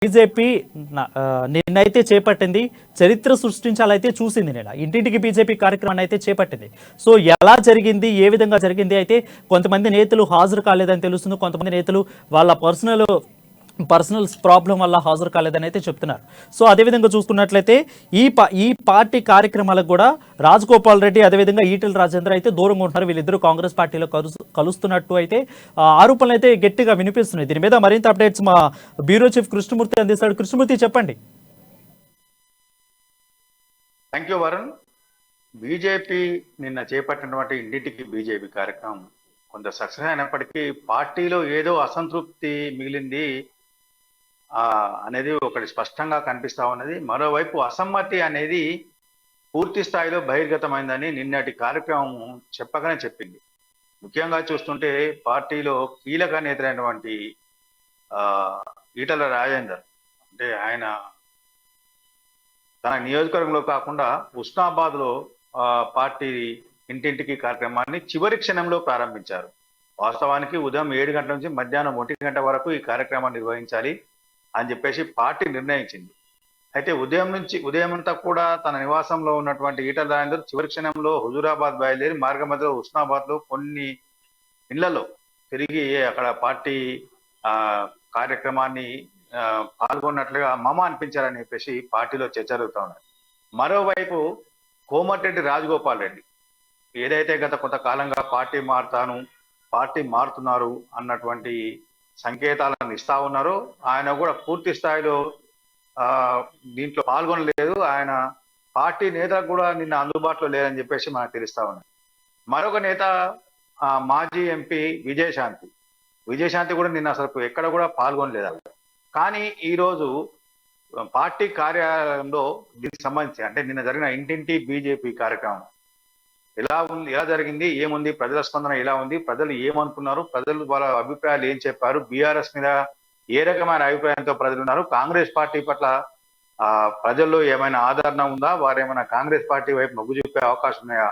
BJP నిన్నైతే చేపట్టింది, చరిత్ర సృష్టించాలైతే చూసింది. నిన్న ఇంటింటికి బీజేపీ కార్యక్రమాన్ని అయితే చేపట్టింది. సో ఎలా జరిగింది, ఏ విధంగా జరిగింది అయితే కొంతమంది నేతలు హాజరు కాలేదని తెలుస్తుంది. కొంతమంది నేతలు వాళ్ళ పర్సనల్ ప్రాబ్లం వల్ల హాజరు కాలేదని అయితే చెప్తున్నారు. సో అదేవిధంగా చూసుకున్నట్లయితే ఈ పార్టీ కార్యక్రమాలకు కూడా రాజగోపాల్ రెడ్డి అదేవిధంగా ఈటెల రాజేందర్ అయితే దూరంగా ఉంటున్నారు. వీళ్ళిద్దరూ కాంగ్రెస్ పార్టీలో కలుస్తున్నట్టు అయితే ఆరోపణలు అయితే గట్టిగా వినిపిస్తున్నాయి. దీని మీద మరింత అప్డేట్స్ మా బ్యూరో చీఫ్ కృష్ణమూర్తి అందిస్తాడు. కృష్ణమూర్తి, చెప్పండి. Thank you Varun. బీజేపీ నిన్న చేపట్టినటువంటి ఇంటింటికి బీజేపీ కార్యక్రమం కొంత సక్సెస్ అయినప్పటికీ పార్టీలో ఏదో అసంతృప్తి మిగిలింది అనేది ఒకటి స్పష్టంగా కనిపిస్తా ఉన్నది. మరోవైపు అసమ్మతి అనేది పూర్తి స్థాయిలో బహిర్గతమైందని నిన్నటి కార్యక్రమం చెప్పగానే చెప్పింది. ముఖ్యంగా చూస్తుంటే పార్టీలో కీలక నేతలైనటువంటి ఈటల రాజేందర్, అంటే ఆయన తన నియోజకవర్గంలో కాకుండా హుస్నాబాద్లో పార్టీ ఇంటింటికి కార్యక్రమాన్ని చివరి క్షణంలో ప్రారంభించారు. వాస్తవానికి ఉదయం 7 గంటల నుంచి మధ్యాహ్నం 1 గంట వరకు ఈ కార్యక్రమాన్ని నిర్వహించాలి అని చెప్పేసి పార్టీ నిర్ణయించింది. అయితే ఉదయం అంతా కూడా తన నివాసంలో ఉన్నటువంటి ఈటల రాజేందర్ చివరి క్షణంలో హుజూరాబాద్ బయలుదేరి మార్గ మధ్యలో హుస్నాబాద్ లో కొన్ని ఇళ్లలో తిరిగి అక్కడ పార్టీ కార్యక్రమాన్ని పాల్గొన్నట్లుగా మమ అనిపించారని చెప్పేసి పార్టీలో చర్చ జరుగుతూ ఉన్నాయి. మరోవైపు కోమటిరెడ్డి రాజగోపాల్ రెడ్డి ఏదైతే గత కొంతకాలంగా పార్టీ మారుతున్నారు అన్నటువంటి సంకేతాలను ఇస్తా ఉన్నారు, ఆయన కూడా పూర్తి స్థాయిలో దీంట్లో పాల్గొనలేదు. ఆయన పార్టీ నేతలకు కూడా నిన్న అందుబాటులో లేరని చెప్పేసి మనకు తెలుస్తా ఉన్నది. మరొక నేత మాజీ ఎంపీ విజయశాంతి కూడా నిన్న అసలు ఎక్కడ కూడా పాల్గొనలేదు. కానీ ఈరోజు పార్టీ కార్యాలయంలో దీనికి సంబంధించి అంటే నిన్న జరిగిన ఇంటింటి బీజేపీ కార్యక్రమం ఎలా జరిగింది, ఏముంది, ప్రజల స్పందన ఎలా ఉంది, ప్రజలు ఏమనుకున్నారు, ప్రజలు వాళ్ళ అభిప్రాయాలు ఏం చెప్పారు, బీఆర్ఎస్ మీద ఏ రకమైన అభిప్రాయంతో ప్రజలు ఉన్నారు, కాంగ్రెస్ పార్టీ పట్ల ప్రజల్లో ఏమైనా ఆదరణ ఉందా, వారు ఏమైనా కాంగ్రెస్ పార్టీ వైపు మొగ్గు చూపే అవకాశం ఉన్నాయా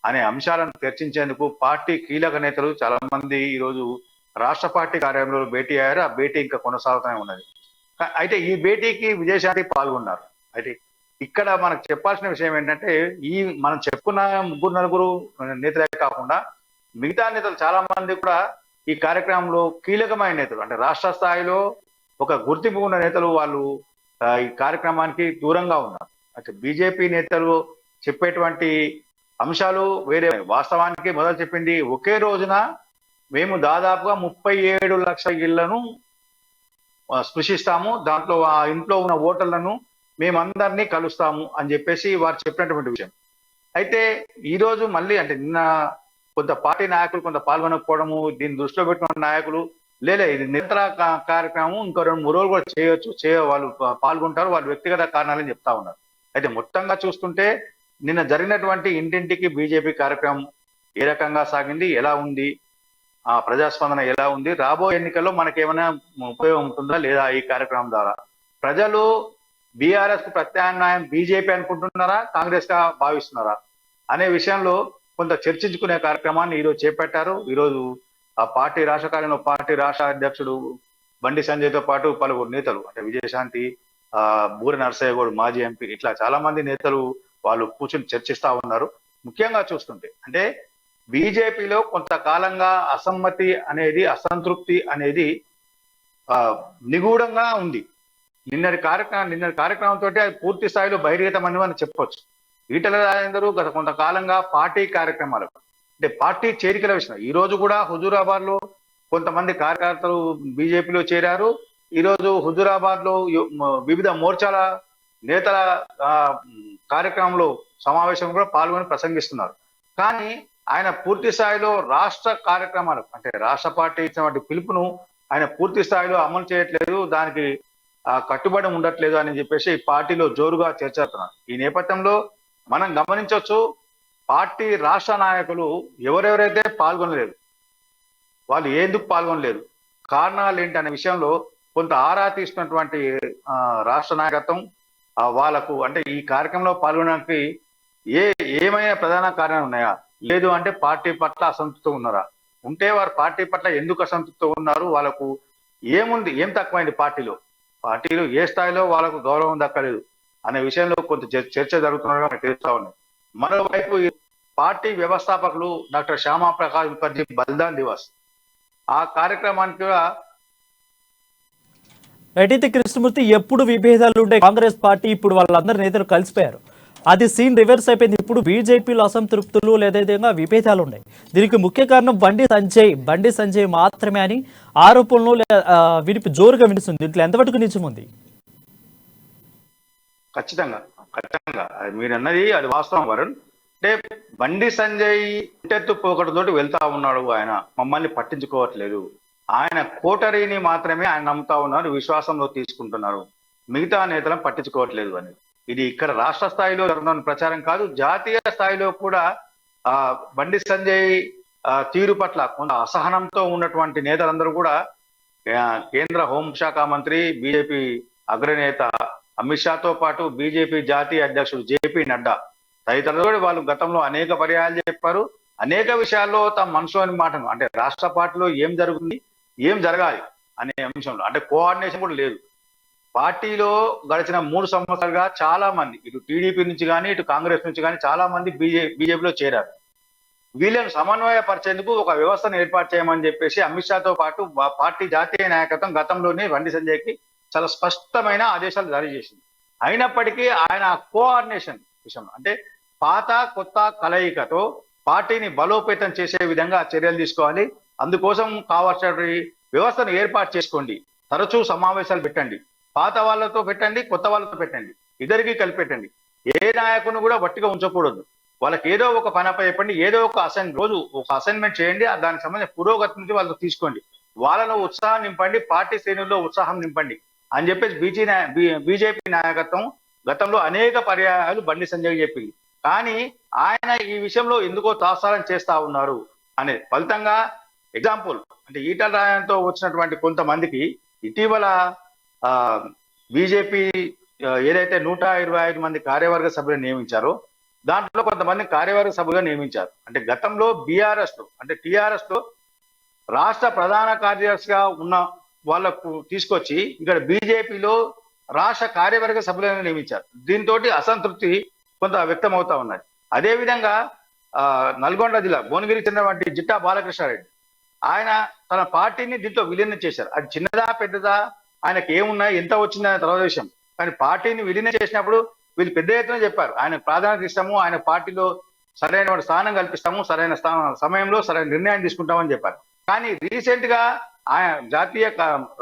అనే అంశాలను చర్చించేందుకు పార్టీ కీలక నేతలు చాలా మంది ఈరోజు రాష్ట్ర పార్టీ కార్యాలయంలో భేటీ అయ్యారు. ఆ భేటీ ఇంకా కొనసాగుతూనే ఉన్నది. అయితే ఈ భేటీకి విజయశాంతి పాల్గొన్నారు. అయితే ఇక్కడ మనకు చెప్పాల్సిన విషయం ఏంటంటే మనం చెప్పుకున్న 3-4 నేతలే కాకుండా మిగతా నేతలు చాలా మంది కూడా ఈ కార్యక్రమంలో కీలకమైన నేతలు, అంటే రాష్ట్ర స్థాయిలో ఒక గుర్తింపు ఉన్న నేతలు వాళ్ళు ఈ కార్యక్రమానికి దూరంగా ఉన్నారు. అంటే బీజేపీ నేతలు చెప్పేటువంటి అంశాలు వేరే. వాస్తవానికి మొదలు చెప్పింది ఒకే రోజున మేము దాదాపుగా 37 లక్షల ఇళ్లను స్పృశిస్తాము, దాంట్లో ఆ ఇంట్లో ఉన్న ఓటర్లను మేమందరినీ కలుస్తాము అని చెప్పేసి వారు చెప్పినటువంటి విషయం. అయితే ఈ రోజు మళ్ళీ అంటే నిన్న కొంత పార్టీ నాయకులు కొంత పాల్గొనకపోవడము, దీన్ని దృష్టిలో పెట్టుకున్న నాయకులు ఇది నిరంతర కార్యక్రమం, ఇంకో 2-3 రోజులు కూడా వాళ్ళు పాల్గొంటారు, వాళ్ళు వ్యక్తిగత కారణాలని చెప్తా ఉన్నారు. అయితే మొత్తంగా చూస్తుంటే నిన్న జరిగినటువంటి ఇంటింటికి బీజేపీ కార్యక్రమం ఏ రకంగా సాగింది, ఎలా ఉంది, ప్రజాస్పందన ఎలా ఉంది, రాబోయే ఎన్నికల్లో మనకేమైనా ఉపయోగం ఉంటుందా లేదా ఈ కార్యక్రమం ద్వారా, ప్రజలు బీఆర్ఎస్ కు ప్రత్యామ్నాయం బీజేపీ అనుకుంటున్నారా, కాంగ్రెస్ గా భావిస్తున్నారా అనే విషయంలో కొంత చర్చించుకునే కార్యక్రమాన్ని ఈరోజు చేపట్టారు. ఈరోజు ఆ పార్టీ రాష్ట్ర కార్యంలో పార్టీ రాష్ట్ర అధ్యక్షుడు బండి సంజయ్ తో పాటు పలువురు నేతలు, అంటే విజయశాంతి, బూర నరసయ్య గౌడ్ మాజీ ఎంపీ, ఇట్లా చాలా మంది నేతలు వాళ్ళు కూర్చొని చర్చిస్తా ఉన్నారు. ముఖ్యంగా చూస్తుంటే అంటే బీజేపీలో కొంతకాలంగా అసంతృప్తి అనేది నిగూఢంగా ఉంది. నిన్నటి కార్యక్రమంతో అది పూర్తి స్థాయిలో బహిర్గతమని మనం చెప్పొచ్చు. ఈటల రాజేందర్ గత కొంతకాలంగా పార్టీ కార్యక్రమాలు అంటే పార్టీ చేరికల విషయం ఈ రోజు కూడా హుజూరాబాద్ లో కొంతమంది కార్యకర్తలు బీజేపీలో చేరారు. ఈరోజు హుజూరాబాద్ లో వివిధ మోర్చాల నేతల కార్యక్రమంలో సమావేశం కూడా పాల్గొని ప్రసంగిస్తున్నారు. కానీ ఆయన పూర్తి స్థాయిలో రాష్ట్ర కార్యక్రమాలు అంటే రాష్ట్ర పార్టీ ఇచ్చినటువంటి పిలుపును ఆయన పూర్తి స్థాయిలో అమలు చేయట్లేదు, దానికి కట్టుబడి ఉండట్లేదు అని చెప్పేసి పార్టీలో జోరుగా చర్చిస్తున్నారు. ఈ నేపథ్యంలో మనం గమనించవచ్చు, పార్టీ రాష్ట్ర నాయకులు ఎవరెవరైతే పాల్గొనలేదు, వాళ్ళు ఎందుకు పాల్గొనలేదు, కారణాలు ఏంటి అనే విషయంలో కొంత ఆరా తీస్తున్నటువంటి రాష్ట్ర నాయకత్వం వాళ్ళకు అంటే ఈ కార్యక్రమంలో పాల్గొనడానికి ఏమైనా ప్రధాన కారణాలు ఉన్నాయా, లేదు అంటే పార్టీ పట్ల అసంతృప్తి ఉన్నారా, ఉంటే వారు పార్టీ పట్ల ఎందుకు అసంతృప్తి ఉన్నారు, వాళ్ళకు ఏముంది, ఏం తక్కువైంది పార్టీలో, పార్టీలు ఏ స్థాయిలో వాళ్ళకు గౌరవం దక్కలేదు అనే విషయంలో కొంత చర్చ జరుగుతున్నట్టుగా మనకు తెలుస్తా ఉన్నాయి. మరోవైపు ఈ పార్టీ వ్యవస్థాపకులు డాక్టర్ శ్యామా ప్రసాద్ ముఖర్జీ బలిదాన్ దివస్ ఆ కార్యక్రమానికి కూడా అయితే కృష్ణమూర్తి ఎప్పుడు విభేదాలు ఉండే కాంగ్రెస్ పార్టీ ఇప్పుడు వాళ్ళందరి నేతలు కలిసిపోయారు. అది సీన్ రివర్స్ అయిపోయింది. ఇప్పుడు బీజేపీలో అసంతృప్తులు లేదా విభేదాలు ఉన్నాయి. దీనికి ముఖ్య కారణం బండి సంజయ్ మాత్రమే అని ఆరోపణలు వినిపి జోరుగా వినిపిస్తుంది. దీంట్లో ఎంతవరకు నిజం ఉంది? ఖచ్చితంగా అది మీరు అన్నది అది వాస్తవం వరుణ్. అంటే బండి సంజయ్ ఇంటెత్తు పోకడతోటి వెళ్తా ఉన్నాడు. ఆయన మమ్మల్ని పట్టించుకోవట్లేదు. ఆయన కోటరీని మాత్రమే ఆయన నమ్ముతా ఉన్నారు, విశ్వాసంలో తీసుకుంటున్నారు, మిగతా నేతలను పట్టించుకోవట్లేదు అని. ఇది ఇక్కడ రాష్ట్ర స్థాయిలో జరుగుతున్న ప్రచారం కాదు, జాతీయ స్థాయిలో కూడా బండి సంజయ్ తీరు పట్ల కొంత అసహనంతో ఉన్నటువంటి నేతలందరూ కూడా కేంద్ర హోంశాఖ మంత్రి బీజేపీ అగ్రనేత అమిత్ షాతో పాటు బీజేపీ జాతీయ అధ్యక్షుడు జేపీ నడ్డా తదితరులు కూడా వాళ్ళు గతంలో అనేక పర్యాయాలు చెప్పారు. అనేక విషయాల్లో తమ మనసులోని మాటను, అంటే రాష్ట్ర పార్టీలో ఏం జరుగుతుంది, ఏం జరగాలి అనే అంశంలో అంటే కోఆర్డినేషన్ కూడా లేదు. పార్టీలో గడిచిన 3 సంవత్సరాలుగా చాలా మంది ఇటు టీడీపీ నుంచి కానీ ఇటు కాంగ్రెస్ నుంచి కానీ చాలా మంది బీజేపీలో చేరారు. వీళ్ళను సమన్వయపరిచేందుకు ఒక వ్యవస్థను ఏర్పాటు చేయమని చెప్పేసి అమిత్ షాతో పాటు పార్టీ జాతీయ నాయకత్వం గతంలోనే బండి సంజయ్కి చాలా స్పష్టమైన ఆదేశాలు జారీ చేసింది. అయినప్పటికీ ఆయన కోఆర్డినేషన్ విషయంలో అంటే పాత కొత్త కలయికతో పార్టీని బలోపేతం చేసే విధంగా చర్యలు తీసుకోవాలి. అందుకోసం కావాల్సిన వ్యవస్థను ఏర్పాటు చేసుకోండి, తరచూ సమావేశాలు పెట్టండి, పాత వాళ్ళతో పెట్టండి, కొత్త వాళ్ళతో పెట్టండి, ఇద్దరికి కలిపి పెట్టండి. ఏ నాయకుని కూడా వట్టిగా ఉంచకూడదు. వాళ్ళకి ఏదో ఒక పనిపై చెప్పండి, ఏదో ఒక రోజు ఒక అసైన్మెంట్ చేయండి, దానికి సంబంధించిన పురోగతి నుంచి వాళ్ళతో తీసుకోండి, వాళ్ళలో ఉత్సాహం నింపండి, పార్టీ శ్రేణుల్లో ఉత్సాహం నింపండి అని చెప్పేసి బీజేపీ నాయకత్వం గతంలో అనేక పర్యాయాలు బండి సంజయ్ చెప్పింది. కానీ ఆయన ఈ విషయంలో ఎందుకో తాత్సారం చేస్తా ఉన్నారు అనే ఫలితంగా ఎగ్జాంపుల్ అంటే ఈటల రాజన్తో వచ్చినటువంటి కొంతమందికి ఇటీవల బీజేపీ ఏదైతే 125 మంది కార్యవర్గ సభ్యులు నియమించారో దాంట్లో కొంతమంది కార్యవర్గ సభ్యులుగా నియమించారు. అంటే గతంలో బీఆర్ఎస్ లో అంటే టీఆర్ఎస్ లో రాష్ట్ర ప్రధాన కార్యదర్శిగా ఉన్న వాళ్ళకు తీసుకొచ్చి ఇక్కడ బీజేపీలో రాష్ట్ర కార్యవర్గ సభ్యులను నియమించారు. దీంతో అసంతృప్తి కొంత వ్యక్తం అవుతా ఉన్నది. అదేవిధంగా నల్గొండ జిల్లా భువనగిరికి చెందినటువంటి జిట్టా బాలకృష్ణారెడ్డి ఆయన తన పార్టీని దీంట్లో విలీనం చేశారు. అది చిన్నదా పెద్దదా ఆయనకి ఏమున్నాయి ఎంత వచ్చిందనే తర్వాత విషయం. కానీ పార్టీని విలీనం చేసినప్పుడు వీళ్ళు పెద్ద ఎత్తున చెప్పారు ఆయన ప్రాధాన్యత ఇస్తాము, ఆయన పార్టీలో సరైన స్థానం కల్పిస్తాము, సరైన సమయంలో సరైన నిర్ణయం తీసుకుంటామని చెప్పారు. కానీ రీసెంట్ గా ఆయన జాతీయ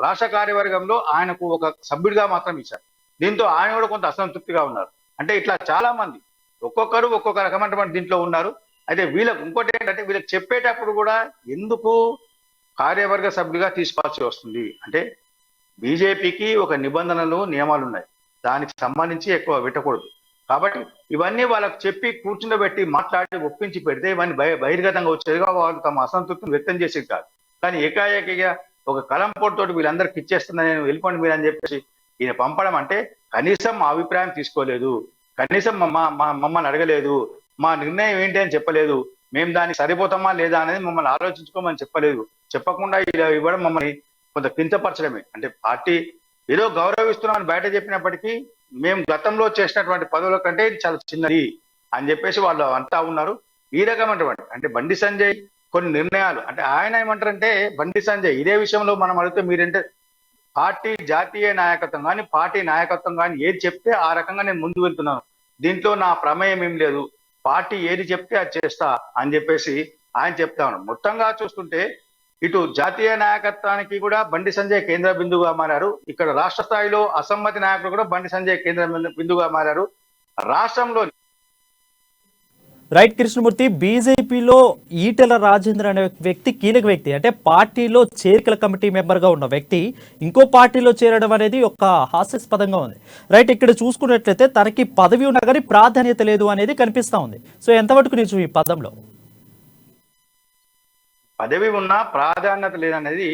రాష్ట్ర కార్యవర్గంలో ఆయనకు ఒక సభ్యుడిగా మాత్రం ఇచ్చారు. దీంతో ఆయన కూడా కొంత అసంతృప్తిగా ఉన్నారు. అంటే ఇట్లా చాలా మంది ఒక్కొక్కరు ఒక్కొక్క రకమైనటువంటి దీంట్లో ఉన్నారు. అయితే వీళ్ళకు ఇంకోటి ఏంటంటే వీళ్ళకి చెప్పేటప్పుడు కూడా ఎందుకు కార్యవర్గ సభ్యుడిగా తీసుకోవాల్సి వస్తుంది అంటే బీజేపీకి ఒక నిబంధనలు నియమాలు ఉన్నాయి, దానికి సంబంధించి ఎక్కువ పెట్టకూడదు. కాబట్టి ఇవన్నీ వాళ్ళకు చెప్పి కూర్చుండబెట్టి మాట్లాడి ఒప్పించి పెడితే ఇవన్నీ బహిర్గతంగా వచ్చేదిగా వాళ్ళు తమ అసంతృప్తిని వ్యక్తం చేసేది కాదు. కానీ ఏకాఏకిగా ఒక కలంపోటుతోటి వీళ్ళందరికి ఇచ్చేస్తున్నా నేను వెళ్ళిపోండి మీరు అని చెప్పేసి ఈయన పంపడం అంటే కనీసం మా అభిప్రాయం తీసుకోలేదు, కనీసం మమ్మల్ని అడగలేదు, మా నిర్ణయం ఏంటి అని చెప్పలేదు, మేము దానికి సరిపోతామా లేదా అనేది మమ్మల్ని ఆలోచించుకోమని చెప్పలేదు. చెప్పకుండా ఇలా ఇవ్వడం మమ్మల్ని కొంత కించపరచడమే. అంటే పార్టీ ఏదో గౌరవిస్తున్నామని బయట చెప్పినప్పటికీ మేము గతంలో చేసినటువంటి పదవుల కంటే ఇది చాలా చిన్నది అని చెప్పేసి వాళ్ళు అంటా ఉన్నారు. ఈ రకమైనటువంటి అంటే బండి సంజయ్ కొన్ని నిర్ణయాలు అంటే ఆయన ఏమంటారంటే బండి సంజయ్ ఇదే విషయంలో మనం అడిగితే మీరంటే పార్టీ జాతీయ నాయకత్వం కానీ పార్టీ నాయకత్వం కానీ ఏది చెప్తే ఆ రకంగా నేను ముందు వెళ్తున్నాను, దీంట్లో నా ప్రమేయం ఏం లేదు, పార్టీ ఏది చెప్తే అది చేస్తా అని చెప్పేసి ఆయన చెప్తా ఉన్నాడు. మొత్తంగా చూస్తుంటే ఇటు జాతీయ నాయకత్వానికి కూడా బండి సంజయ్ కేంద్ర బిందువుగా మారారు. ఇక్కడ రాష్ట్ర స్థాయిలో అసమ్మతి నాయకులు కూడా బండి సంజయ్ కేంద్ర బిందువుగా మారారు. రాష్ట్రంలో రైట్ కృష్ణమూర్తి, బీజేపీలో ఈటెల రాజేందర్ అనే వ్యక్తి కీలక వ్యక్తి, అంటే పార్టీలో చేరికల కమిటీ మెంబర్గా ఉన్న వ్యక్తి ఇంకో పార్టీలో చేరడం అనేది ఒక హాస్యాస్పదంగా ఉంది. రైట్, ఇక్కడ చూసుకున్నట్లయితే తనకి పదవి ఉన్నా కానీ ప్రాధాన్యత లేదు అనేది కనిపిస్తూ ఉంది. సో ఎంతవరకు నిజం ఈ పదంలో? పదవి ఉన్నా ప్రాధాన్యత లేదనేది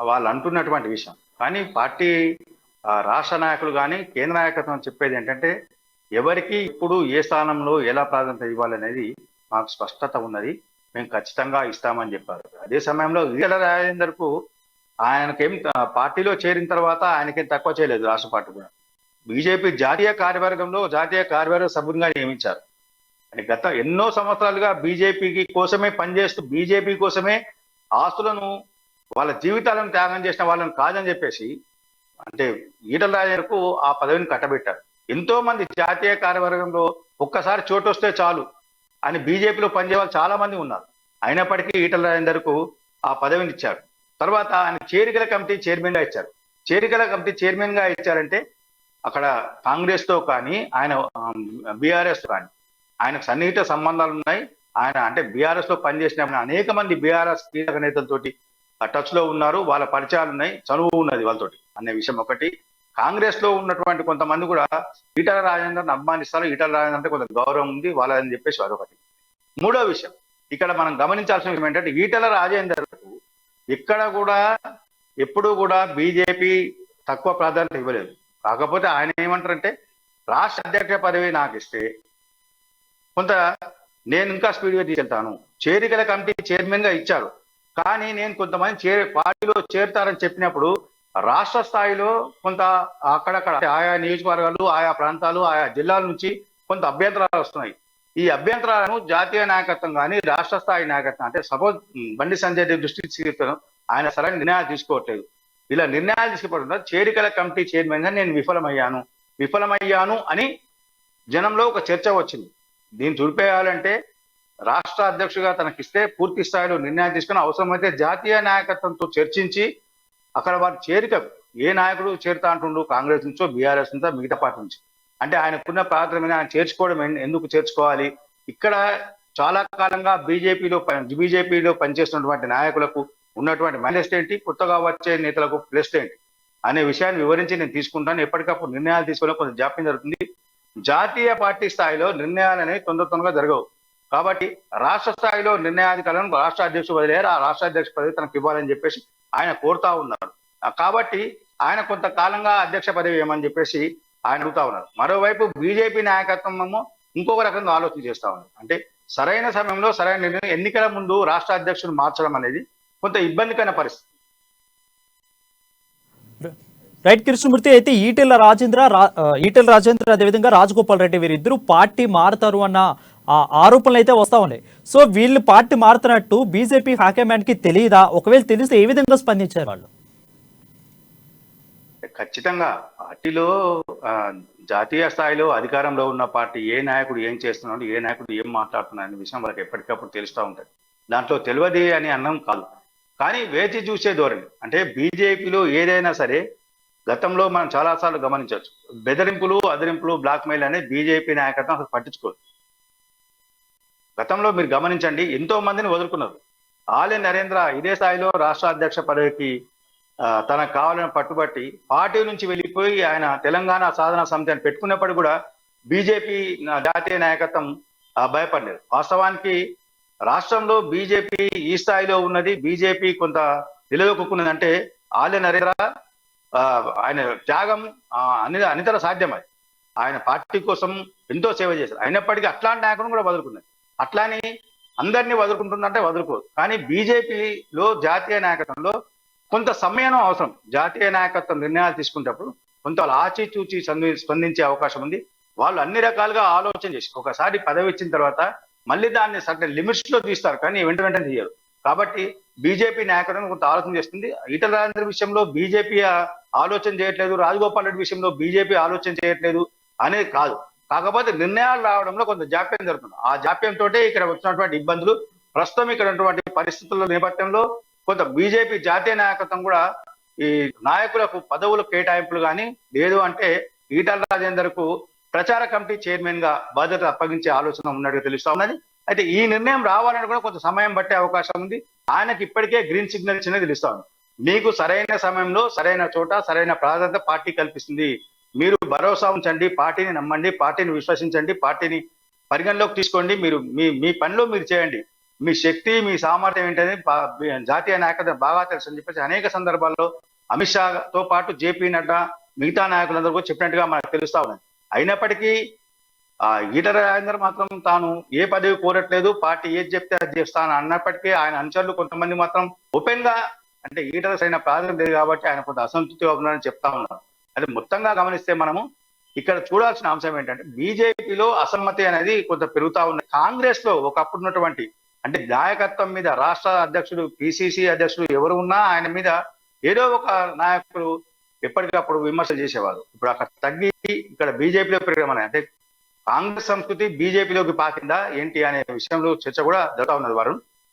వాళ్ళు అంటున్నటువంటి విషయం. కానీ పార్టీ రాష్ట్ర నాయకులు కానీ కేంద్ర నాయకత్వం చెప్పేది ఏంటంటే ఎవరికి ఇప్పుడు ఏ స్థానంలో ఎలా ప్రాధాన్యత ఇవ్వాలనేది మాకు స్పష్టత ఉన్నది, మేము ఖచ్చితంగా ఇస్తామని చెప్పారు. అదే సమయంలో ఈటెల రాజేందర్ కు ఆయనకేం పార్టీలో చేరిన తర్వాత ఆయనకేం తక్కువ చేయలేదు రాష్ట్ర పార్టీ కూడా. బీజేపీ జాతీయ కార్యవర్గ సభ్యునిగా నియమించారు. అంటే గత ఎన్నో సంవత్సరాలుగా బీజేపీకి కోసమే పనిచేస్తూ బీజేపీ కోసమే ఆస్తులను వాళ్ళ జీవితాలను త్యాగం చేసిన వాళ్ళని కాదని చెప్పేసి అంటే ఈటల రాజేందర్కు ఆ పదవిని కట్టబెట్టారు. ఎంతో మంది జాతీయ కార్యవర్గంలో ఒక్కసారి చోటు వస్తే చాలు అని బీజేపీలో పనిచేయ వాళ్ళు చాలా మంది ఉన్నారు. అయినప్పటికీ ఈటల రాజేందర్కు ఆ పదవిని ఇచ్చారు. తర్వాత ఆయన చేరికల కమిటీ చైర్మన్ గా ఇచ్చారు. చేరికల కమిటీ చైర్మన్ గా ఇచ్చారంటే అక్కడ కాంగ్రెస్ తో కానీ ఆయన బీఆర్ఎస్ కానీ ఆయనకు సన్నిహిత సంబంధాలు ఉన్నాయి. ఆయన అంటే బీఆర్ఎస్ లో పనిచేసిన అనేక మంది బీఆర్ఎస్ కీలక నేతలతోటి టచ్ లో ఉన్నారు. వాళ్ళ పరిచయాలు ఉన్నాయి, చనువు ఉన్నది వాళ్ళతోటి అనే విషయం ఒకటి. కాంగ్రెస్ లో ఉన్నటువంటి కొంతమంది కూడా ఈటల రాజేందర్ని అభిమానిస్తారు. ఈటల రాజేందర్ అంటే కొంత గౌరవం ఉంది వాళ్ళని చెప్పేసి అదొకటి. మూడో విషయం ఇక్కడ మనం గమనించాల్సిన విషయం ఏంటంటే ఈటల రాజేందర్ ఇక్కడ కూడా ఎప్పుడూ కూడా బీజేపీ తక్కువ ప్రాధాన్యత ఇవ్వలేదు. కాకపోతే ఆయన ఏమంటారంటే రాష్ట్ర అధ్యక్ష పదవి నాకు ఇస్తే కొంత నేను ఇంకా స్పీడ్గా తీసుకెళ్తాను. చేరికల కమిటీ చైర్మన్ గా ఇచ్చారు, కానీ నేను కొంతమంది పార్టీలో చేరుతారని చెప్పినప్పుడు రాష్ట్ర స్థాయిలో కొంత అక్కడక్కడ ఆయా నియోజకవర్గాలు, ఆయా ప్రాంతాలు, ఆయా జిల్లాల నుంచి కొంత అభ్యంతరాలు వస్తున్నాయి. ఈ అభ్యంతరాలను జాతీయ నాయకత్వం కానీ రాష్ట్ర స్థాయి నాయకత్వం అంటే సపోజ్ బండి సంజయ్ దృష్టికి తీసుకెళ్తాను, ఆయన సరైన నిర్ణయాలు తీసుకోవట్లేదు. ఇలా నిర్ణయాలు తీసుకోవడం చేరికల కమిటీ చైర్మన్ గా నేను విఫలమయ్యాను అని జనంలో ఒక చర్చ వచ్చింది. దీన్ని తుడిపేయాలంటే రాష్ట్ర అధ్యక్షుడిగా తనకిస్తే పూర్తి స్థాయిలో నిర్ణయం తీసుకుని అవసరమైతే జాతీయ నాయకత్వంతో చర్చించి అక్కడ వారి చేరిక ఏ నాయకుడు చేరుతా అంటుండు, కాంగ్రెస్ నుంచో బీఆర్ఎస్ నుంచో మిగతా పార్టీ నుంచి అంటే ఆయనకున్న ప్రాధాన్యత ఆయన చేర్చుకోవడం ఎందుకు చేర్చుకోవాలి? ఇక్కడ చాలా కాలంగా బీజేపీలో పనిచేస్తున్నటువంటి నాయకులకు ఉన్నటువంటి మైనస్ ఏంటి, కొత్తగా వచ్చే నేతలకు ప్లస్ ఏంటి అనే విషయాన్ని వివరించి నేను తీసుకుంటాను. ఎప్పటికప్పుడు నిర్ణయాలు తీసుకోవడం కొంచెం జాప్యం జరుగుతుంది. జాతీయ పార్టీ స్థాయిలో నిర్ణయాలు అనేవి తొందరగా జరగవు. కాబట్టి రాష్ట్ర స్థాయిలో నిర్ణయాధికారులను రాష్ట్ర అధ్యక్షుడు వదిలేరు, ఆ రాష్ట్ర అధ్యక్ష పదవి తనకు ఇవ్వాలని చెప్పేసి ఆయన కోరుతా ఉన్నారు. కాబట్టి ఆయన కొంతకాలంగా అధ్యక్ష పదవి ఏమని చెప్పేసి ఆయన అడుగుతా ఉన్నారు. మరోవైపు బీజేపీ నాయకత్వం ఇంకొక రకంగా ఆలోచన చేస్తా ఉన్నారు. అంటే సరైన సమయంలో సరైన నిర్ణయం, ఎన్నికల ముందు రాష్ట్ర అధ్యక్షుడు మార్చడం అనేది కొంత ఇబ్బందికర పరిస్థితి. రైట్ కృష్ణమూర్తి, అయితే ఈటెల రాజేంద్ర అదేవిధంగా రాజగోపాల్ రెడ్డి వీరిద్దరూ పార్టీ మారుతారు అన్న ఆరోపణలు అయితే వస్తా ఉన్నాయి. సో వీళ్ళు పార్టీ మారుతున్నట్టు బీజేపీ హైకమాండ్ కి తెలియదా? ఒకవేళ తెలిస్తే ఏ విధంగా స్పందించారు వాళ్ళు? ఖచ్చితంగా పార్టీలో జాతీయ స్థాయిలో అధికారంలో ఉన్న పార్టీ ఏ నాయకుడు ఏం చేస్తున్నాడు, ఏ నాయకుడు ఏం మాట్లాడుతున్నాడు అనే విషయం వాళ్ళకి ఎప్పటికప్పుడు తెలుస్తూ ఉంటుంది. దాంట్లో తెలియదు అని అన్నం కాదు, కానీ వేచి చూసే ధోరణి. అంటే బీజేపీలో ఏదైనా సరే గతంలో మనం చాలాసార్లు గమనించవచ్చు, బెదిరింపులు, అదిరింపులు, బ్లాక్ మెయిల్ అనేది బీజేపీ నాయకత్వం అసలు పట్టించుకోదు. గతంలో మీరు గమనించండి, ఎంతో మందిని వదులుకున్నారు. ఆలే నరేంద్ర ఇదే స్థాయిలో రాష్ట్ర అధ్యక్ష పదవికి తనకు కావాలని పట్టుబట్టి పార్టీ నుంచి వెళ్ళిపోయి ఆయన తెలంగాణ సాధన సమితి అని పెట్టుకున్నప్పుడు కూడా బీజేపీ జాతీయ నాయకత్వం భయపడలేదు. వాస్తవానికి రాష్ట్రంలో బీజేపీ ఈ స్థాయిలో ఉన్నది, బీజేపీ కొంత నిలదొక్కున్నది అంటే ఆలే నరేంద్ర ఆయన త్యాగం అనితర సాధ్యమది. ఆయన పార్టీ కోసం ఎంతో సేవ చేశారు. అయినప్పటికీ అట్లాంటి నాయకులను కూడా వదులుకున్నది. అట్లాని అందరినీ వదులుకుంటుందంటే వదులుకోదు. కానీ బీజేపీలో జాతీయ నాయకత్వంలో కొంత సమయం అవసరం. జాతీయ నాయకత్వం నిర్ణయాలు తీసుకునేటప్పుడు కొంత వాళ్ళు ఆచితూచి స్పందించే అవకాశం ఉంది. వాళ్ళు అన్ని రకాలుగా ఆలోచన చేసి ఒకసారి పదవి ఇచ్చిన తర్వాత మళ్ళీ దాన్ని సర్టెన్ లిమిట్స్ లో తీస్తారు, కానీ వెంటనే తీయరు. కాబట్టి బీజేపీ నాయకత్వం కొంత ఆలోచన చేస్తుంది. ఈటల రాజేందర్ విషయంలో బీజేపీ ఆలోచన చేయట్లేదు, రాజగోపాల్ రెడ్డి విషయంలో బీజేపీ ఆలోచన చేయట్లేదు అనేది కాదు. కాకపోతే నిర్ణయాలు రావడంలో కొంత జాప్యం జరుగుతుంది. ఆ జాప్యంతో ఇక్కడ వచ్చినటువంటి ఇబ్బందులు, ప్రస్తుతం ఇక్కడ ఉన్నటువంటి పరిస్థితుల నేపథ్యంలో కొంత బీజేపీ జాతీయ నాయకత్వం కూడా ఈ నాయకులకు పదవుల కేటాయింపులు కానీ లేదు అంటే ఈటల రాజేందర్ కు ప్రచార కమిటీ చైర్మన్ గా బాధ్యత అప్పగించే ఆలోచన ఉన్నట్టుగా తెలుస్తా ఉన్నది. అయితే ఈ నిర్ణయం రావాలని కూడా కొంత సమయం పట్టే అవకాశం ఉంది. ఆయనకి ఇప్పటికే గ్రీన్ సిగ్నల్ ఇచ్చినది తెలుస్తా ఉంది. మీకు సరైన సమయంలో సరైన చోట సరైన ప్రాధాన్యత పార్టీ కల్పిస్తుంది. మీరు భరోసా ఉంచండి, పార్టీని నమ్మండి, పార్టీని విశ్వసించండి, పార్టీని పరిగణలోకి తీసుకోండి. మీరు మీ పనిలో మీరు చేయండి. మీ శక్తి, మీ సామర్థ్యం ఏంటని జాతీయ నాయకత్వం బాగా తెలుసు అని చెప్పేసి అనేక సందర్భాల్లో అమిత్ షాతో పాటు జేపీ నడ్డా మిగతా నాయకులందరూ కూడా చెప్పినట్టుగా మనకు తెలుస్తా ఉన్నది. అయినప్పటికీ ఈటల రాజేందర్ మాత్రం తాను ఏ పదవి కోరట్లేదు, పార్టీ ఏది చెప్తే అది చేస్తాను అన్నప్పటికీ ఆయన అనుచరులు కొంతమంది మాత్రం ఓపెన్ గా అంటే ఈటల సరైన ప్రాధాన్యత లేదు కాబట్టి ఆయన కొంత అసంతృప్తిగా ఉన్నారని చెప్తా ఉన్నారు. అది మొత్తంగా గమనిస్తే మనము ఇక్కడ చూడాల్సిన అంశం ఏంటంటే బీజేపీలో అసమ్మతి అనేది కొంత పెరుగుతా ఉంది. కాంగ్రెస్ లో ఒకప్పుడు ఉన్నటువంటి అంటే నాయకత్వం మీద రాష్ట్ర అధ్యక్షుడు పిసిసి అధ్యక్షుడు ఎవరు ఉన్నా ఆయన మీద ఏదో ఒక నాయకుడు ఎప్పటికప్పుడు విమర్శలు చేసేవారు. ఇప్పుడు అక్కడ తగ్గి ఇక్కడ బీజేపీలో పెరగమని అంటే కాంగ్రెస్ సంస్కృతి బీజేపీలోకి పాకిందా ఏంటి అనే విషయంలో చర్చ కూడా జరుగుతా ఉన్నది వరుణ్.